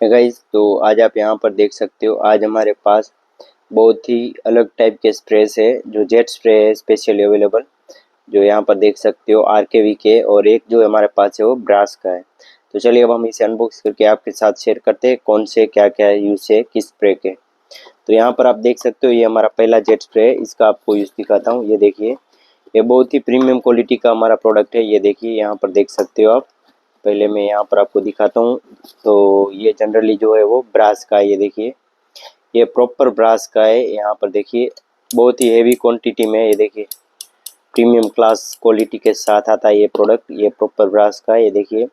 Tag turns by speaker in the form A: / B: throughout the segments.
A: Guys, तो आज आप यहाँ पर देख सकते हो। आज हमारे पास बहुत ही अलग टाइप के स्प्रेस है, जो जेट स्प्रे है स्पेशली अवेलेबल, जो यहाँ पर देख सकते हो आरकेवी के। और एक जो हमारे पास है वो ब्रास का है। तो चलिए अब हम इसे अनबॉक्स करके आपके साथ शेयर करते हैं कौन से क्या क्या यूज़ है किस स्प्रे के। तो यहाँ पर आप देख सकते हो ये हमारा पहला जेट स्प्रे है। इसका आपको यूज़ दिखाता हूँ। ये देखिए, ये बहुत ही प्रीमियम क्वालिटी का हमारा प्रोडक्ट है। ये देखिए यहाँ पर देख सकते हो आप। पहले मैं यहाँ पर आपको दिखाता हूँ। तो ये जनरली जो है वो ब्रास का है। ये देखिए, ये प्रॉपर ब्रास का है। यहाँ पर देखिए बहुत ही हेवी क्वांटिटी में, ये देखिए प्रीमियम क्लास क्वालिटी के साथ आता है ये प्रोडक्ट। ये प्रॉपर ब्रास का है। ये देखिए,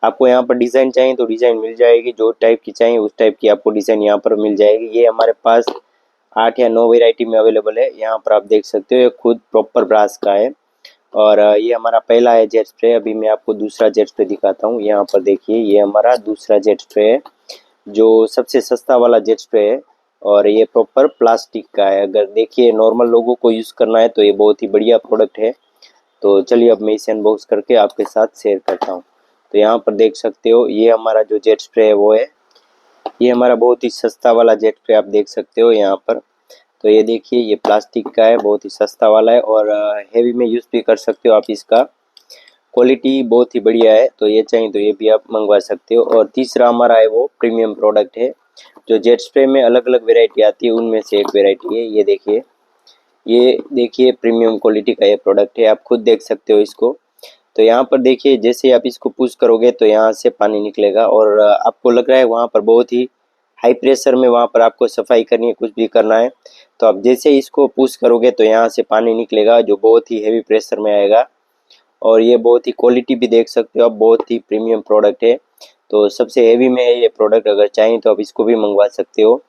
A: आपको यहाँ पर डिज़ाइन चाहिए तो डिज़ाइन मिल जाएगी, जो टाइप की चाहिए उस टाइप की आपको डिज़ाइन यहाँ पर मिल जाएगी। ये हमारे पास 8 या 9 वेराइटी में अवेलेबल है। यहाँ पर आप देख सकते हो ये खुद प्रॉपर ब्रास का है। और ये हमारा पहला है जेट स्प्रे। अभी मैं आपको दूसरा जेट स्प्रे दिखाता हूँ। यहाँ पर देखिए, ये हमारा दूसरा जेट स्प्रे है, जो सबसे सस्ता वाला जेट स्प्रे है। और ये प्रॉपर प्लास्टिक का है। अगर देखिए नॉर्मल लोगों को यूज़ करना है तो ये बहुत ही बढ़िया प्रोडक्ट है। तो चलिए अब मैं इसे अनबॉक्स करके आपके साथ शेयर करता हूँ। तो यहाँ पर देख सकते हो ये हमारा जो जेट स्प्रे है वो है, ये हमारा बहुत ही सस्ता वाला जेट स्प्रे आप देख सकते हो यहाँ पर। तो ये देखिए, ये प्लास्टिक का है, बहुत ही सस्ता वाला है। और हेवी में यूज़ भी कर सकते हो आप। इसका क्वालिटी बहुत ही बढ़िया है। तो ये चाहिए तो ये भी आप मंगवा सकते हो। और तीसरा हमारा है वो प्रीमियम प्रोडक्ट है, जो जेट स्प्रे में अलग अलग वेराइटी आती है उनमें से एक वेराइटी है। ये देखिए प्रीमियम क्वालिटी का ये प्रोडक्ट है। आप खुद देख सकते हो इसको। तो यहाँ पर देखिए, जैसे आप इसको पुश करोगे तो यहाँ से पानी निकलेगा। और आपको लग रहा है वहाँ पर बहुत ही हाई प्रेशर में वहाँ पर आपको सफाई करनी है, कुछ भी करना है, तो आप जैसे इसको पुश करोगे तो यहाँ से पानी निकलेगा, जो बहुत ही हेवी प्रेशर में आएगा। और ये बहुत ही क्वालिटी भी देख सकते हो आप, बहुत ही प्रीमियम प्रोडक्ट है। तो सबसे हेवी में है ये प्रोडक्ट। अगर चाहें तो आप इसको भी मंगवा सकते हो।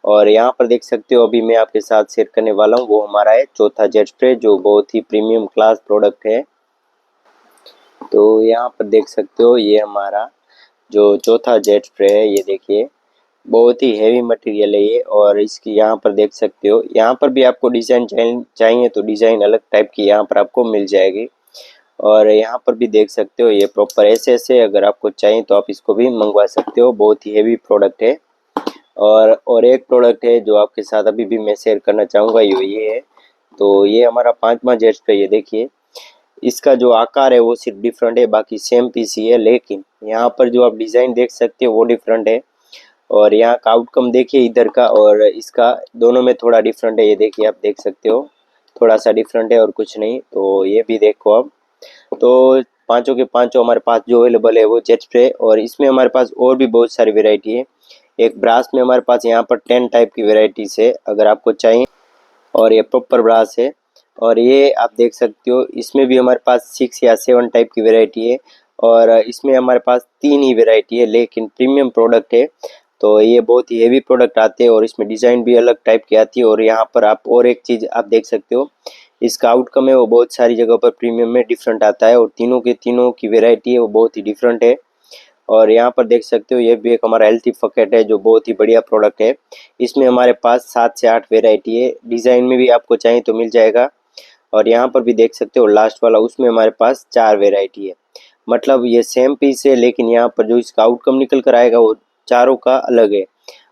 A: और यहाँ पर देख सकते हो अभी मैं आपके साथ शेयर करने वाला हूँ वो हमारा है चौथा जेट स्प्रे, जो बहुत ही प्रीमियम क्लास प्रोडक्ट है। तो यहाँ पर देख सकते हो ये हमारा जो चौथा जेट स्प्रे है, ये देखिए बहुत ही हेवी मटेरियल है ये। और इसकी यहाँ पर देख सकते हो, यहाँ पर भी आपको डिज़ाइन चाहिए तो डिज़ाइन अलग टाइप की यहाँ पर आपको मिल जाएगी। और यहाँ पर भी देख सकते हो ये प्रॉपर ऐसे अगर आपको चाहिए तो आप इसको भी मंगवा सकते हो। बहुत ही हेवी प्रोडक्ट है। और एक प्रोडक्ट है जो आपके साथ अभी भी मैं शेयर करना चाहूँगा, ये है। तो ये हमारा पांचवा जेट स्प्रे। ये देखिए, इसका जो आकार है वो सिर्फ डिफरेंट है, बाकी सेम पीस ही है, लेकिन यहाँ पर जो आप डिज़ाइन देख सकते हो वो डिफरेंट है। और यहाँ का आउटकम देखिए इधर का और इसका, दोनों में थोड़ा डिफरेंट है। ये देखिए आप देख सकते हो थोड़ा सा डिफरेंट है और कुछ नहीं। तो ये भी देखो आप। तो पांचों के पांचों हमारे पास जो अवेलेबल है वो जेट स्प्रे। और इसमें हमारे पास और भी बहुत सारी वेराइटी है। एक ब्रास में हमारे पास यहाँ पर 10 टाइप की वेराइटीज है अगर आपको चाहिए। और ये प्रॉपर ब्रास है। और ये आप देख सकते हो इसमें भी हमारे पास 6 या 7 टाइप की वेराइटी है। और इसमें हमारे पास 3 ही वेराइटी है, लेकिन प्रीमियम प्रोडक्ट है। तो ये बहुत ही हेवी प्रोडक्ट आते हैं और इसमें डिज़ाइन भी अलग टाइप की आती है। और यहाँ पर आप और एक चीज़ आप देख सकते हो, इसका आउटकम है वो बहुत सारी जगह पर प्रीमियम में डिफरेंट आता है। और तीनों के तीनों की वेराइटी है वो बहुत ही डिफरेंट है। और यहाँ पर देख सकते हो ये भी एक हमारा हेल्थी फकेट है, जो बहुत ही बढ़िया प्रोडक्ट है। इसमें हमारे पास 7 से 8 वेराइटी है। डिज़ाइन में भी आपको चाहिए तो मिल जाएगा। और यहाँ पर भी देख सकते हो लास्ट वाला, उसमें हमारे पास 4 वेराइटी है। मतलब ये सेम पीस है, लेकिन यहाँ पर जो इसका आउटकम निकल कर आएगा वो चारों का अलग है।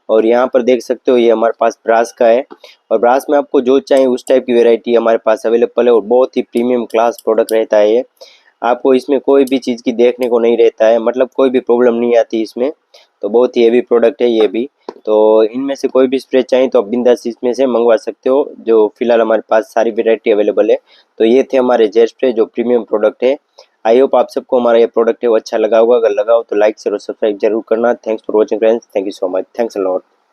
A: और यहाँ पर देख सकते हो ये हमारे पास ब्रास का है। और ब्रास में आपको जो चाहिए उस टाइप की वेराइटी हमारे पास अवेलेबल है। और बहुत ही प्रीमियम क्लास प्रोडक्ट रहता है ये। आपको इसमें कोई भी चीज़ की देखने को नहीं रहता है, मतलब कोई भी प्रॉब्लम नहीं आती इसमें। तो बहुत ही हेवी प्रोडक्ट है ये भी। तो इनमें से कोई भी स्प्रे चाहिए तो आप बिंदास इसमें से मंगवा सकते हो, जो फिलहाल हमारे पास सारी वेराइटी अवेलेबल है। तो ये थे हमारे जेट स्प्रे जो प्रीमियम प्रोडक्ट है। आई होप आप सबको हमारा ये प्रोडक्ट है वो अच्छा लगा होगा। अगर लगा हो तो लाइक शेयर और सब्सक्राइब जरूर करना। Thanks for watching friends. Thank you so much. Thanks a lot.